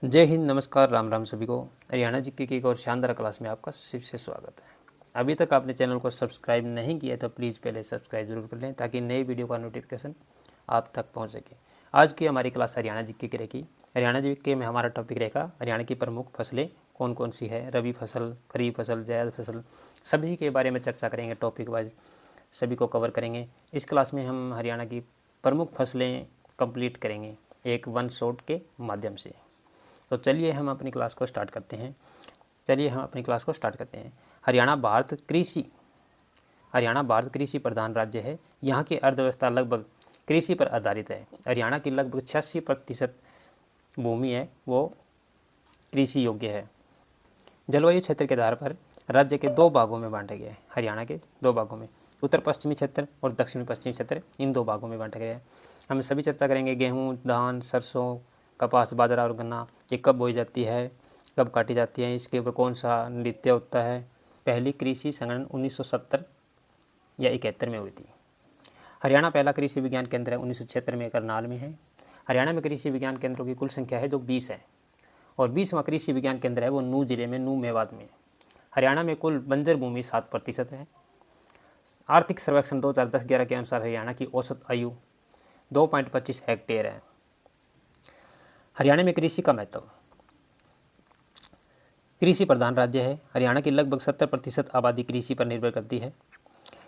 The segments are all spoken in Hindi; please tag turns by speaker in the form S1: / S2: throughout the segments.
S1: जय हिंद, नमस्कार, राम राम सभी को। हरियाणा जीके की एक और शानदार क्लास में आपका फिर से स्वागत है। अभी तक आपने चैनल को सब्सक्राइब नहीं किया तो प्लीज़ पहले सब्सक्राइब जरूर कर लें ताकि नई वीडियो का नोटिफिकेशन आप तक पहुंच सके। आज की हमारी क्लास हरियाणा जीके की रहेगी। हरियाणा जीके में हमारा टॉपिक रहेगा हरियाणा की प्रमुख फसलें कौन कौन सी है, रबी फसल, खरीफ फसल, जायद फसल, सभी के बारे में चर्चा करेंगे। टॉपिक वाइज सभी को कवर करेंगे। इस क्लास में हम हरियाणा की प्रमुख फसलें कंप्लीट करेंगे एक वन शॉट के माध्यम से। तो चलिए हम अपनी क्लास को स्टार्ट करते हैं। हरियाणा भारत कृषि प्रधान राज्य है। यहाँ की अर्थव्यवस्था लगभग कृषि पर आधारित है। हरियाणा की लगभग 86% भूमि है वो कृषि योग्य है। जलवायु क्षेत्र के आधार पर राज्य के दो भागों में बांटा गया है। हरियाणा के दो भागों में उत्तर पश्चिमी क्षेत्र और दक्षिण पश्चिमी क्षेत्र, इन दो भागों में बांटा गया है। हम सभी चर्चा करेंगे गेहूँ, धान, सरसों, कपास, बाजरा और गन्ना ये कब बोई जाती है, कब काटी जाती है, इसके ऊपर कौन सा नृत्य होता है। पहली कृषि संगणन 1970 या 71 में हुई थी। हरियाणा पहला कृषि विज्ञान केंद्र है 1976 में करनाल में है। हरियाणा में कृषि विज्ञान केंद्रों की कुल संख्या है जो 20 है और 20वां कृषि विज्ञान केंद्र है वो नूह जिले में, नूह मेवात में। हरियाणा में कुल बंजर भूमि 7% है। आर्थिक सर्वेक्षण 2010-11 के अनुसार हरियाणा की औसत आयु 2.25 हेक्टेयर है। हरियाणा में कृषि का महत्व। कृषि प्रधान राज्य है। हरियाणा की लगभग 70% आबादी कृषि पर निर्भर करती है।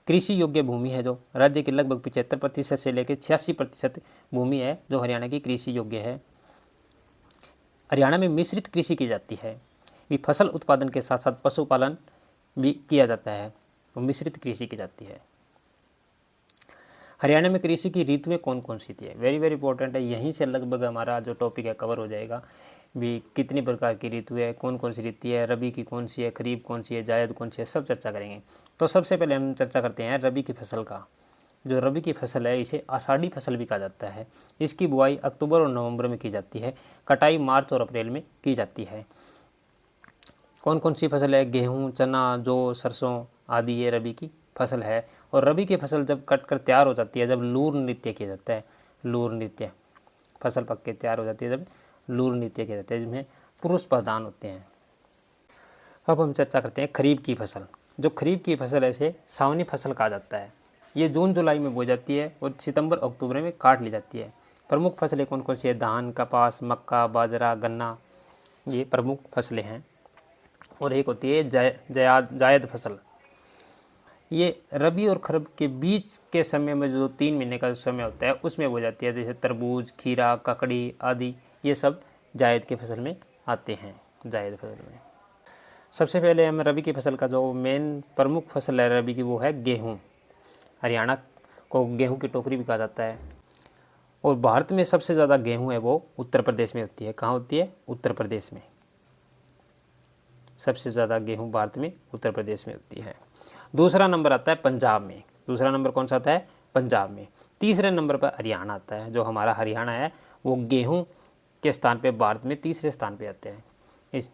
S1: कृषि योग्य भूमि है जो राज्य की लगभग 75% से लेकर 86% भूमि है जो हरियाणा की कृषि योग्य है। हरियाणा में मिश्रित कृषि की जाती है। भी फसल उत्पादन के साथ साथ पशुपालन भी किया जाता है, तो मिश्रित कृषि की जाती है। हरियाणा में कृषि की ऋतुएं कौन कौन सी थी, वेरी वेरी इंपॉर्टेंट है। यहीं से लगभग हमारा जो टॉपिक है कवर हो जाएगा। भी कितनी प्रकार की ऋतु है, कौन कौन सी ऋतु है, रबी की कौन सी है, खरीफ कौन सी है, जायद कौन सी है, सब चर्चा करेंगे। तो सबसे पहले हम चर्चा करते हैं रबी की फसल का। जो रबी की फसल है इसे आषाढ़ी फसल भी कहा जाता है। इसकी बुआई अक्टूबर और नवंबर में की जाती है। कटाई मार्च और अप्रैल में की जाती है। कौन कौन सी फसल है, गेहूँ, चना, जौ, सरसों आदि ये रबी की फसल है। और रबी की फसल जब कट कर तैयार हो जाती है, जब लूर नृत्य किया जाता है, लूर नृत्य, फसल पक के तैयार हो जाती है जब लूर नृत्य किया जाता है, जिसमें पुरुष प्रधान होते हैं। अब हम चर्चा करते हैं खरीफ की फसल। जो खरीफ की फसल है इसे सावनी फसल कहा जाता है। ये जून जुलाई में बोई जाती है और सितंबर अक्टूबर में काट ली जाती है। प्रमुख फसलें कौन कौन सी है, धान, कपास, मक्का, बाजरा, गन्ना, ये प्रमुख फसलें हैं। और एक होती है जायद फसल। ये रबी और खरीफ के बीच के समय में जो 3 महीने का समय होता है उसमें हो जाती है। जैसे तरबूज, खीरा, ककड़ी आदि ये सब जायद की फसल में आते हैं। जायद फसल में सबसे पहले हम रबी की फसल का जो मेन प्रमुख फसल है रबी की वो है गेहूँ। हरियाणा को गेहूँ की टोकरी भी कहा जाता है। और भारत में सबसे ज़्यादा गेहूँ है वो उत्तर प्रदेश में होती है। कहाँ होती है? उत्तर प्रदेश में। सबसे ज़्यादा गेहूँ भारत में उत्तर प्रदेश में होती है। दूसरा नंबर आता है पंजाब में। दूसरा नंबर कौन सा आता है? पंजाब में। तीसरे नंबर पर हरियाणा आता है। जो हमारा हरियाणा है वो गेहूं के स्थान पे भारत में तीसरे स्थान पे आते हैं। इस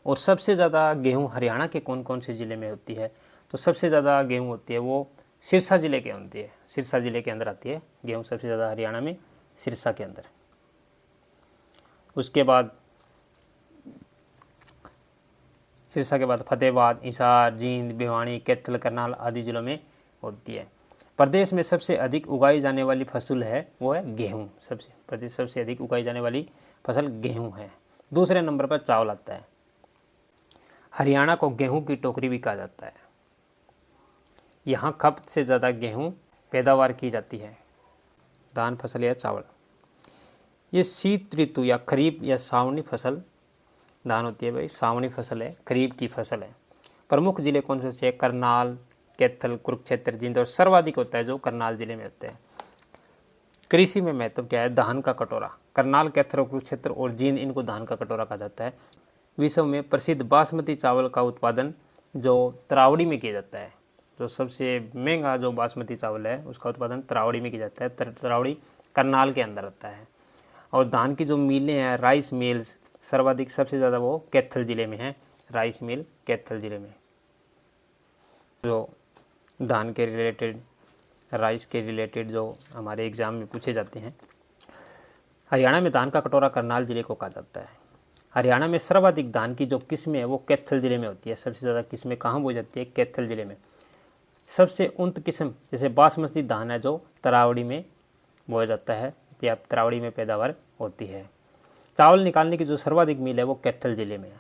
S1: और सबसे ज़्यादा गेहूं हरियाणा के कौन कौन से ज़िले में होती है? तो सबसे ज़्यादा गेहूं होती है वो सिरसा ज़िले के होती है। सिरसा ज़िले के अंदर आती है गेहूँ सबसे ज़्यादा हरियाणा में, सिरसा के अंदर। उसके बाद सिरसा के बाद फतेहाबाद, हिसार, जींद, भिवानी, कैथल, करनाल आदि जिलों में होती है। प्रदेश में सबसे अधिक उगाई जाने वाली फसल है वो है गेहूँ। प्रदेश सबसे अधिक उगाई जाने वाली फसल गेहूँ है। दूसरे नंबर पर चावल आता है। हरियाणा को गेहूँ की टोकरी भी कहा जाता है। यहाँ खपत से ज़्यादा गेहूँ पैदावार की जाती है। धान फसल या चावल, ये शीत ऋतु या खरीफ या सावनी फसल धान होती है भाई, सावनी फसल है, खरीफ की फसल है। प्रमुख जिले कौन से? करनाल, कैथल, कुरुक्षेत्र, जींद और सर्वाधिक होता है जो करनाल जिले में होता है। कृषि में महत्व क्या है? धान का कटोरा। करनाल, कैथल, कुरुक्षेत्र और जींद इनको धान का कटोरा कहा जाता है। विश्व में प्रसिद्ध बासमती चावल का उत्पादन जो तरावड़ी में किया जाता है, जो सबसे महंगा जो बासमती चावल है उसका उत्पादन तरावड़ी में किया जाता है। तरावड़ी करनाल के अंदर आता है। और धान की जो मिलें हैं, राइस मिल्स, सर्वाधिक सबसे ज़्यादा वो कैथल ज़िले में है। राइस मिल कैथल ज़िले में। जो धान के रिलेटेड, राइस के रिलेटेड जो हमारे एग्ज़ाम में पूछे जाते हैं, हरियाणा में धान का कटोरा करनाल जिले को कहा जाता है। हरियाणा में सर्वाधिक धान की जो किस्में है वो कैथल जिले में होती है। सबसे ज़्यादा किस्में कहाँ बोई जाती है? कैथल जिले में। सबसे उन्नत किस्म जैसे बासमती धान है जो तरावड़ी में बोया जाता है या तरावड़ी में पैदावार होती है। चावल निकालने की जो सर्वाधिक मिल है वो कैथल जिले में है।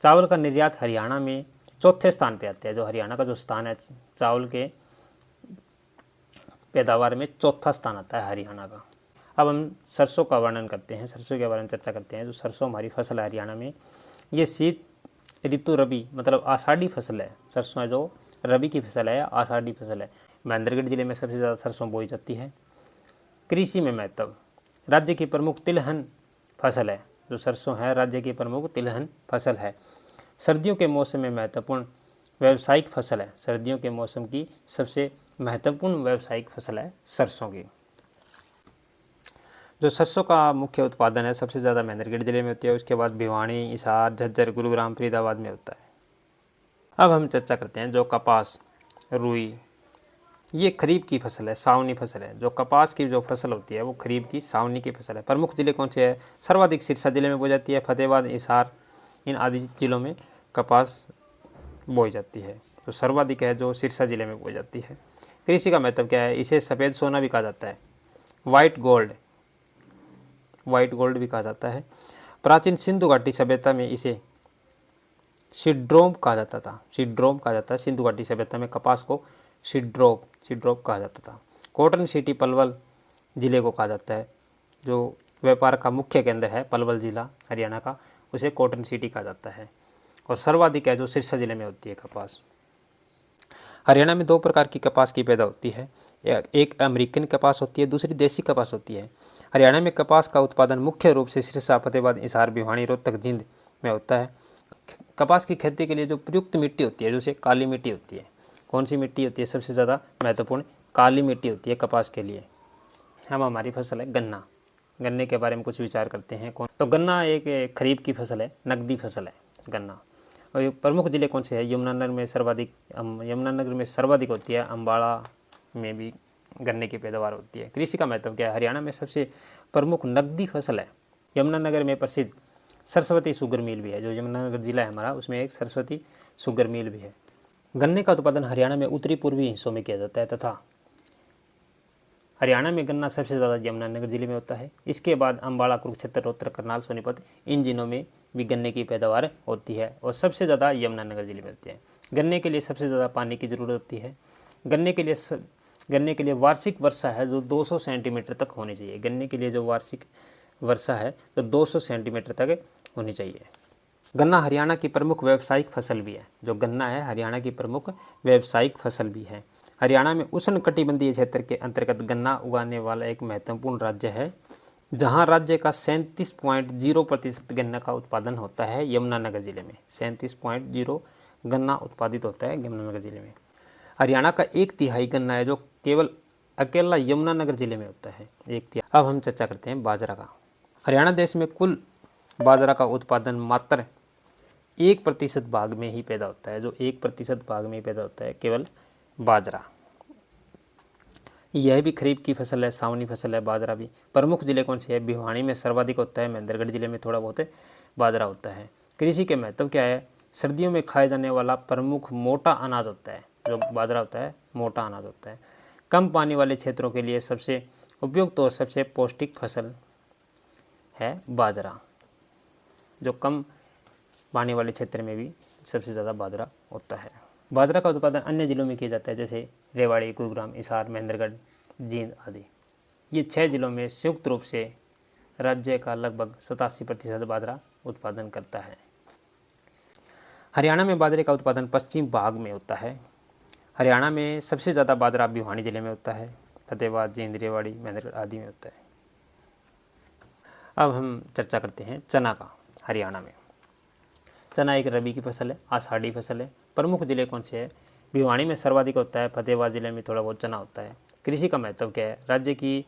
S1: चावल का निर्यात हरियाणा में चौथे स्थान पे आता है। जो हरियाणा का जो स्थान है चावल के पैदावार में चौथा स्थान आता है हरियाणा का। अब हम सरसों का वर्णन करते हैं, सरसों के बारे में चर्चा करते हैं। जो सरसों हमारी फसल है हरियाणा में, ये शीत ऋतु रबी मतलब आषाढ़ी फसल है। सरसों है जो रबी की फसल है, आषाढ़ी फसल है। महेंद्रगढ़ जिले में सबसे ज़्यादा सरसों बोई जाती है। कृषि में महत्व, राज्य की प्रमुख तिलहन फसल है। जो सरसों है राज्य की प्रमुख तिलहन फसल है। सर्दियों के मौसम में महत्वपूर्ण व्यावसायिक फसल है। सर्दियों के मौसम की सबसे महत्वपूर्ण व्यावसायिक फसल है सरसों की। जो सरसों का मुख्य उत्पादन है सबसे ज़्यादा महेंद्रगढ़ जिले में होती है। उसके बाद भिवानी, हिसार, झज्जर, गुरुग्राम, फरीदाबाद में होता है। अब हम चर्चा करते हैं जो कपास, रुई, ये खरीफ की फसल है, सावनी फसल है। जो कपास की जो फसल होती है वो खरीफ की सावनी की फसल है। प्रमुख जिले कौन से हैं? सर्वाधिक सिरसा जिले में बोई जाती है। फतेहाबाद, हिसार, इन आदि जिलों में कपास बोई जाती है। तो सर्वाधिक है जो सिरसा जिले में बोई जाती है। कृषि का महत्व क्या है? इसे सफ़ेद सोना भी कहा जाता है, वाइट गोल्ड भी कहा जाता है। प्राचीन सिंधु घाटी सभ्यता में इसे सिड्रोम कहा जाता था। सिड्रोम कहा जाता है सिंधु घाटी सभ्यता में कपास को सिड्रोप कहा जाता था। कॉटन सिटी पलवल जिले को कहा जाता है। जो व्यापार का मुख्य केंद्र है पलवल जिला हरियाणा का, उसे कॉटन सिटी कहा जाता है। और सर्वाधिक है जो सिरसा जिले में होती है कपास। हरियाणा में दो प्रकार की कपास की पैदा होती है। एक अमेरिकन कपास होती है, दूसरी देसी कपास होती है। हरियाणा में कपास का उत्पादन मुख्य रूप से सिरसा, फतेहाबाद, हिसार, भिवानी, रोहतक, जींद में होता है। कपास की खेती के लिए जो प्रयुक्त मिट्टी होती है जैसे काली मिट्टी होती है। कौन सी मिट्टी होती है? सबसे ज़्यादा महत्वपूर्ण काली मिट्टी होती है कपास के लिए। हम हमारी फसल है गन्ना। गन्ने के बारे में कुछ विचार करते हैं। तो गन्ना एक खरीफ की फसल है, नकदी फसल है गन्ना। और ये प्रमुख जिले कौन से हैं? यमुनानगर में सर्वाधिक होती है। अम्बाड़ा में भी गन्ने की पैदावार होती है। कृषि का महत्व क्या है? हरियाणा में सबसे प्रमुख नकदी फसल है। यमुनानगर में प्रसिद्ध सरस्वती शुगर मिल भी है। जो यमुनानगर जिला है हमारा, उसमें एक सरस्वती शुगर मिल भी है। गन्ने का उत्पादन हरियाणा में उत्तरी पूर्वी हिस्सों में किया जाता है तथा हरियाणा में गन्ना सबसे ज़्यादा यमुनानगर जिले में होता है। इसके बाद अम्बाड़ा, कुरुक्षेत्र, रोहतक, करनाल, सोनीपत, इन जिलों में भी गन्ने की पैदावार होती है और सबसे ज़्यादा यमुनानगर जिले में होती है। गन्ने के लिए सबसे ज़्यादा पानी की ज़रूरत होती है। गन्ने के लिए वार्षिक वर्षा है जो 200 सेंटीमीटर तक होनी चाहिए। गन्ने के लिए जो वार्षिक वर्षा है तो 200 सेंटीमीटर तक होनी चाहिए। गन्ना हरियाणा की प्रमुख व्यावसायिक फसल भी है। जो गन्ना है हरियाणा की प्रमुख व्यावसायिक फसल भी है। हरियाणा में उष्णकटिबंधीय क्षेत्र के अंतर्गत गन्ना उगाने वाला एक महत्वपूर्ण राज्य है, जहां राज्य का 37.0% गन्ना का उत्पादन होता है यमुनानगर जिले में। 37.0 गन्ना उत्पादित होता है यमुनानगर जिले में। हरियाणा का 1/3 गन्ना है जो केवल अकेला यमुनानगर जिले में होता है, 1/3। अब हम चर्चा करते हैं बाजरा का। हरियाणा देश में कुल बाजरा का उत्पादन मात्र 1% भाग में ही पैदा होता है। जो 1% भाग में ही पैदा होता है केवल बाजरा। यह भी खरीफ की फसल है, सावनी फसल है बाजरा भी। प्रमुख जिले कौन से है? भिवानी में सर्वाधिक होता है, महेंद्रगढ़ जिले में थोड़ा बहुत बाजरा होता है। कृषि के महत्व क्या है? सर्दियों में खाए जाने वाला प्रमुख मोटा अनाज होता है। जो बाजरा होता है मोटा अनाज होता है। कम पानी वाले क्षेत्रों के लिए सबसे उपयुक्त और सबसे पौष्टिक फसल है बाजरा। जो कम पानी वाले क्षेत्र में भी सबसे ज़्यादा बाजरा होता है। बाजरा का उत्पादन अन्य जिलों में किया जाता है जैसे रेवाड़ी, गुरुग्राम, हिसार, महेंद्रगढ़, जींद आदि। ये 6 जिलों में संयुक्त रूप से राज्य का लगभग 87% बाजरा उत्पादन करता है। हरियाणा में बाजरे का उत्पादन पश्चिम भाग में होता है। हरियाणा में सबसे ज़्यादा बाजरा भिवानी जिले में होता है, फतेहाबाद, जींद, रेवाड़ी, महेंद्रगढ़ आदि में होता है। अब हम चर्चा करते हैं चना का। हरियाणा में चना एक रबी की फसल है, आषाढ़ी फसल है। प्रमुख जिले कौन से हैं? भिवानी में सर्वाधिक होता है, फतेहाबाद जिले में थोड़ा बहुत चना होता है। कृषि का महत्व क्या है? राज्य की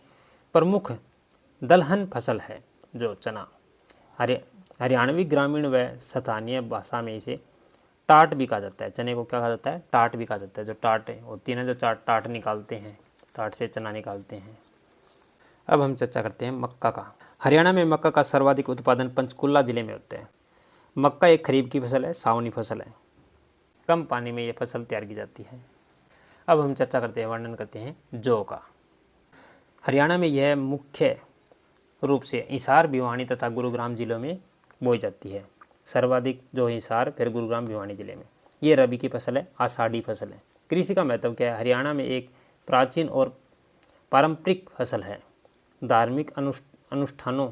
S1: प्रमुख दलहन फसल है जो चना। हरियाणवी ग्रामीण व स्थानीय भाषा में इसे टाट भी कहा जाता है। चने को क्या कहा जाता है? टाट भी कहा जाता है। जो टाट होती है ना, जो टाट निकालते हैं, टाट से चना निकालते हैं। अब हम चर्चा करते हैं मक्का का। हरियाणा में मक्का का सर्वाधिक उत्पादन पंचकुला जिले में होता है। मक्का एक खरीफ की फसल है, सावनी फसल है। कम पानी में ये फसल तैयार की जाती है। अब हम चर्चा करते हैं, वर्णन करते हैं जौ का। हरियाणा में यह मुख्य रूप से हिसार, भिवानी तथा गुरुग्राम जिलों में बोई जाती है। सर्वाधिक जो हिसार, फिर गुरुग्राम, भिवानी जिले में। ये रबी की फसल है, आषाढ़ी फसल है। कृषि का महत्व क्या है? हरियाणा में एक प्राचीन और पारंपरिक फसल है। धार्मिक अनुष्ठानों,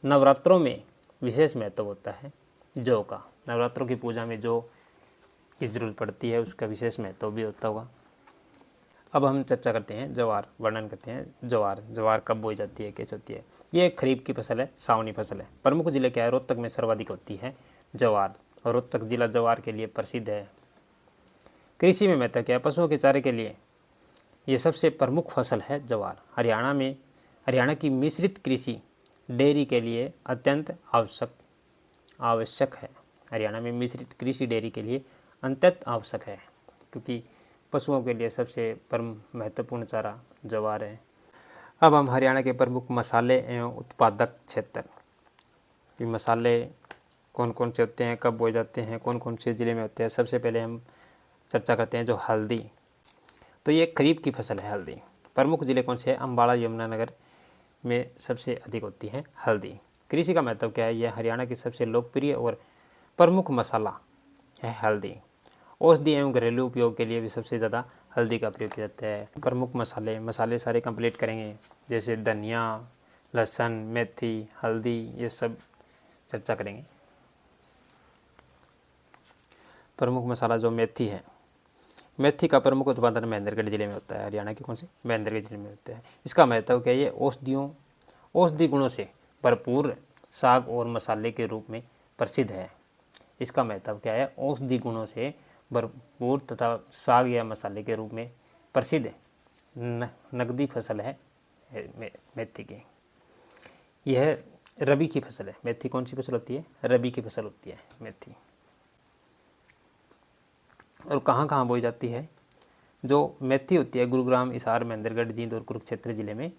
S1: नवरात्रों में विशेष महत्व होता है जौ का। नवरात्रों की पूजा में जौ की ज़रूरत पड़ती है, उसका विशेष महत्व भी होता होगा। अब हम चर्चा करते हैं ज्वार, वर्णन करते हैं ज्वार। ज्वार कब बोई जाती है, कैसे होती है? ये एक खरीफ की फसल है, सावनी फसल है। प्रमुख जिले क्या है? रोहतक में सर्वाधिक होती है ज्वार, और रोहतक जिला ज्वार के लिए प्रसिद्ध है। कृषि में महत्व क्या है? पशुओं के चारे के लिए ये सबसे प्रमुख फसल है ज्वार। हरियाणा की मिश्रित कृषि डेयरी के लिए अत्यंत आवश्यक है। हरियाणा में मिश्रित कृषि डेयरी के लिए अत्यंत आवश्यक है, क्योंकि पशुओं के लिए सबसे महत्वपूर्ण चारा ज्वार है। अब हम हरियाणा के प्रमुख मसाले एवं उत्पादक क्षेत्र, ये मसाले कौन कौन से होते हैं, कब बोए जाते हैं, कौन कौन से ज़िले में होते हैं। सबसे पहले हम चर्चा करते हैं जो हल्दी। तो ये खरीफ की फसल है हल्दी। प्रमुख ज़िले कौन से हैं? अम्बाला, यमुनानगर में सबसे अधिक होती है हल्दी। कृषि का महत्व क्या है? यह हरियाणा की सबसे लोकप्रिय और प्रमुख मसाला है हल्दी। औषधि एवं घरेलू उपयोग के लिए भी सबसे ज़्यादा हल्दी का प्रयोग किया जाता है। प्रमुख मसाले सारे कंप्लीट करेंगे, जैसे धनिया, लहसुन, मेथी, हल्दी, ये सब चर्चा करेंगे। प्रमुख मसाला जो मेथी है, मेथी का प्रमुख उत्पादन महेंद्रगढ़ जिले में होता है। हरियाणा के कौन से? महेंद्रगढ़ जिले में होता है। इसका महत्व क्या है? ये औषधि गुणों से भरपूर साग और मसाले के रूप में प्रसिद्ध है। इसका महत्व क्या है? औषधि गुणों से भरपूर तथा साग या मसाले के रूप में प्रसिद्ध नकदी फसल है मेथी की। यह रबी की फसल है। मेथी कौन सी फसल होती है? रबी की फसल होती है मेथी। और कहाँ कहाँ बोई जाती है? जो मेथी होती है गुरुग्राम, हिसार, महेंद्रगढ़, जींद और कुरुक्षेत्र जिले में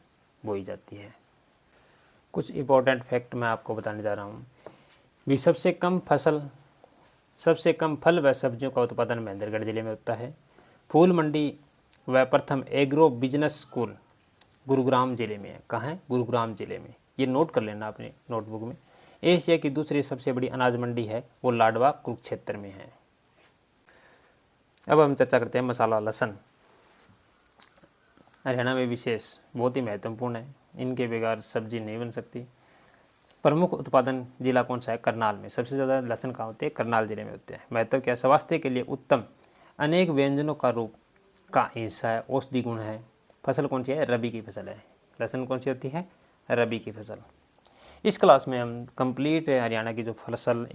S1: बोई जाती है। कुछ इंपॉर्टेंट फैक्ट मैं आपको बताने जा रहा हूँ भी। सबसे कम फल व सब्जियों का उत्पादन महेंद्रगढ़ जिले में होता है। फूल मंडी व प्रथम एग्रो बिजनेस स्कूल गुरुग्राम जिले में है। कहाँ है? गुरुग्राम जिले में। ये नोट कर लेना अपने नोटबुक में। एशिया की दूसरी सबसे बड़ी अनाज मंडी है वो लाडवा, कुरुक्षेत्र में है। अब हम चर्चा करते हैं मसाला लहसुन। हरियाणा में विशेष बहुत ही महत्वपूर्ण है, इनके बगैर सब्जी नहीं बन सकती। प्रमुख उत्पादन जिला कौन सा है? करनाल में। सबसे ज़्यादा लहसुन कहाँ होते हैं? करनाल जिले में होते हैं। महत्व क्या है? स्वास्थ्य के लिए उत्तम, अनेक व्यंजनों का रूप का हिस्सा है, औषधि गुण है। फसल कौन सी है? रबी की फसल है। लहसुन कौन सी होती है? रबी की फसल। इस क्लास में हम कंप्लीट हरियाणा की जो फसल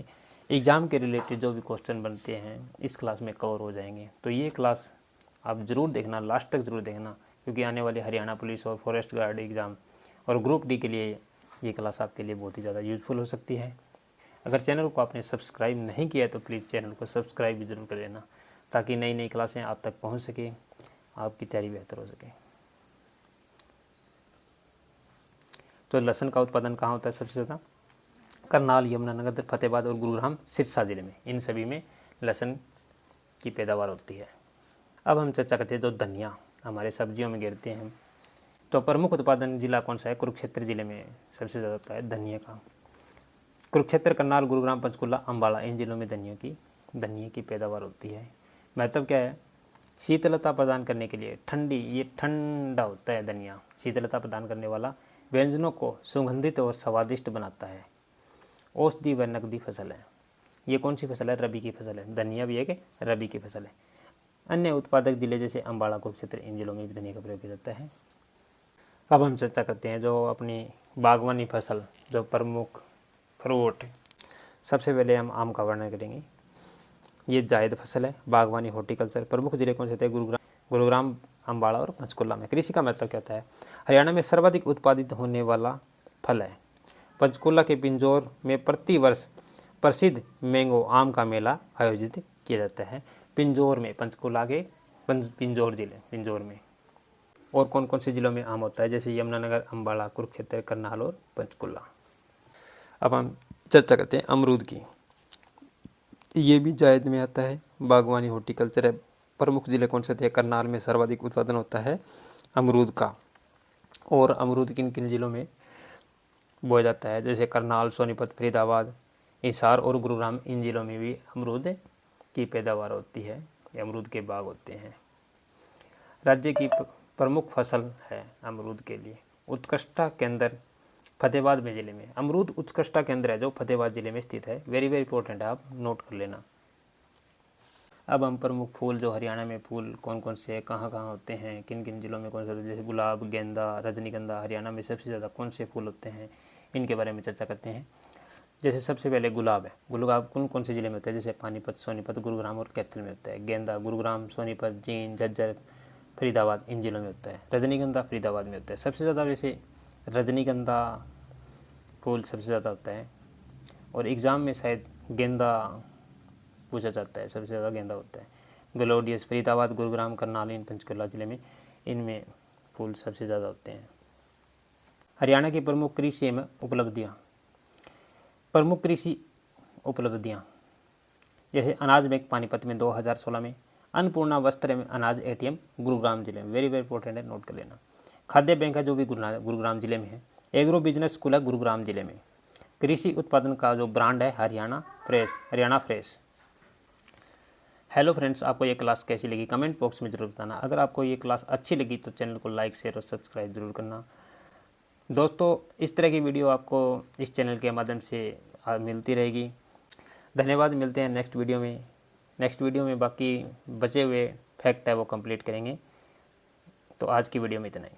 S1: एग्ज़ाम के रिलेटेड जो भी क्वेश्चन बनते हैं इस क्लास में कवर हो जाएंगे। तो ये क्लास आप ज़रूर देखना, लास्ट तक ज़रूर देखना, क्योंकि आने वाले हरियाणा पुलिस और फॉरेस्ट गार्ड एग्ज़ाम और ग्रुप डी के लिए ये क्लास आपके लिए बहुत ही ज़्यादा यूज़फुल हो सकती है। अगर चैनल को आपने सब्सक्राइब नहीं किया है तो प्लीज़ चैनल को सब्सक्राइब भी ज़रूर कर देना, ताकि नई नई क्लासें आप तक पहुंच सके, आपकी तैयारी बेहतर हो सके। तो लहसुन का उत्पादन कहाँ होता है सबसे ज़्यादा? करनाल, यमुनानगर, फतेहाबाद और गुरुग्राम, सिरसा जिले में। इन सभी में लहसुन की पैदावार होती है। अब हम चर्चा करते हैं जो धनिया हमारे सब्जियों में गिरते हैं। तो प्रमुख उत्पादन जिला कौन सा है? कुरुक्षेत्र जिले में सबसे ज़्यादा होता है धनिया का। कुरुक्षेत्र, करनाल, गुरुग्राम, पंचकुला, अम्बाला, इन जिलों में धनिया की पैदावार होती है। महत्व क्या है? शीतलता प्रदान करने के लिए ये ठंडा होता है धनिया। शीतलता प्रदान करने वाला, व्यंजनों को सुगंधित और स्वादिष्ट बनाता है। औषधि व नकदी फसल है। ये कौन सी फसल है? रबी की फसल है। धनिया भी एक रबी की फसल है। अन्य उत्पादक जिले जैसे अम्बाला, कुरुक्षेत्र, इन जिलों में भी धनिया का प्रयोग किया जाता है। अब हम चर्चा करते हैं जो अपनी बागवानी फसल, जो प्रमुख फ्रूट। सबसे पहले हम आम का वर्णन करेंगे। ये जायद फसल है, बागवानी, हॉर्टिकल्चर। प्रमुख जिले कौन से थे? गुरुग्राम, अम्बाला और पंचकुला में। कृषि का महत्व क्या होता है? हरियाणा में सर्वाधिक उत्पादित होने वाला फल है। पंचकुला के पिंजौर में प्रतिवर्ष प्रसिद्ध मैंगो आम का मेला आयोजित किया जाता है। पिंजौर में, पंचकुला के पिंजौर जिले, पिंजौर में। और कौन कौन से ज़िलों में आम होता है, जैसे यमुनानगर, अम्बाला, कुरुक्षेत्र, करनाल और पंचकुला। अब हम चर्चा करते हैं अमरूद की। ये भी जायद में आता है, बागवानी हॉर्टिकल्चर है। प्रमुख ज़िले कौन से थे? करनाल में सर्वाधिक उत्पादन होता है अमरूद का। और अमरूद किन किन ज़िलों में बोया जाता है, जैसे करनाल, सोनीपत, फरीदाबाद, हिसार और गुरुग्राम, इन ज़िलों में भी अमरूद की पैदावार होती है, अमरूद के बाग होते हैं। राज्य की प्रमुख फसल है अमरूद के लिए। उत्कृष्टता केंद्र फतेहाबाद में ज़िले में, अमरूद उत्कृष्टता केंद्र है जो फतेहाबाद ज़िले में स्थित है। वेरी वेरी इंपॉर्टेंट है, आप नोट कर लेना। अब हम प्रमुख फूल जो हरियाणा में फूल कौन कौन से कहाँ कहाँ होते हैं, किन किन ज़िलों में कौन सा, जैसे गुलाब, गेंदा, रजनीगंधा, हरियाणा में सबसे ज़्यादा कौन से फूल होते हैं, इनके बारे में चर्चा करते हैं। जैसे सबसे पहले गुलाब है। गुलाब कौन कौन से ज़िले में होता है, जैसे पानीपत, सोनीपत, गुरुग्राम और कैथल में होता है। गेंदा गुरुग्राम, सोनीपत, जींद, झज्जर, फरीदाबाद, इन ज़िलों में होता है। रजनीगंधा फरीदाबाद में होता है सबसे ज़्यादा। वैसे रजनीगंधा फूल सबसे ज़्यादा होता है, और एग्ज़ाम में शायद गेंदा पूछा जाता है, सबसे ज़्यादा गेंदा होता है। ग्लोडियस फरीदाबाद, गुरुग्राम, करनाल, इन पंचकुला ज़िले में इनमें फूल सबसे ज़्यादा होते हैं। हरियाणा की प्रमुख कृषि में उपलब्धियाँ। प्रमुख कृषि उपलब्धियाँ जैसे अनाज बैंक पानीपत में 2016 में, अन्नपूर्णा वस्त्र में अनाज ATM गुरुग्राम जिले में। वेरी वेरी इंपॉर्टेंट है, नोट कर लेना। खाद्य बैंक है जो भी गुरुग्राम जिले में है। एग्रो बिजनेस स्कूल है गुरुग्राम जिले में। कृषि उत्पादन का जो ब्रांड है हरियाणा फ्रेश। हेलो फ्रेंड्स, आपको ये क्लास कैसी लगी कमेंट बॉक्स में ज़रूर बताना। अगर आपको ये क्लास अच्छी लगी तो चैनल को लाइक, शेयर और सब्सक्राइब जरूर करना। दोस्तों, इस तरह की वीडियो आपको इस चैनल के माध्यम से मिलती रहेगी। धन्यवाद। मिलते हैं नेक्स्ट वीडियो में बाकी बचे हुए फैक्ट है वो कंप्लीट करेंगे। तो आज की वीडियो में इतना ही।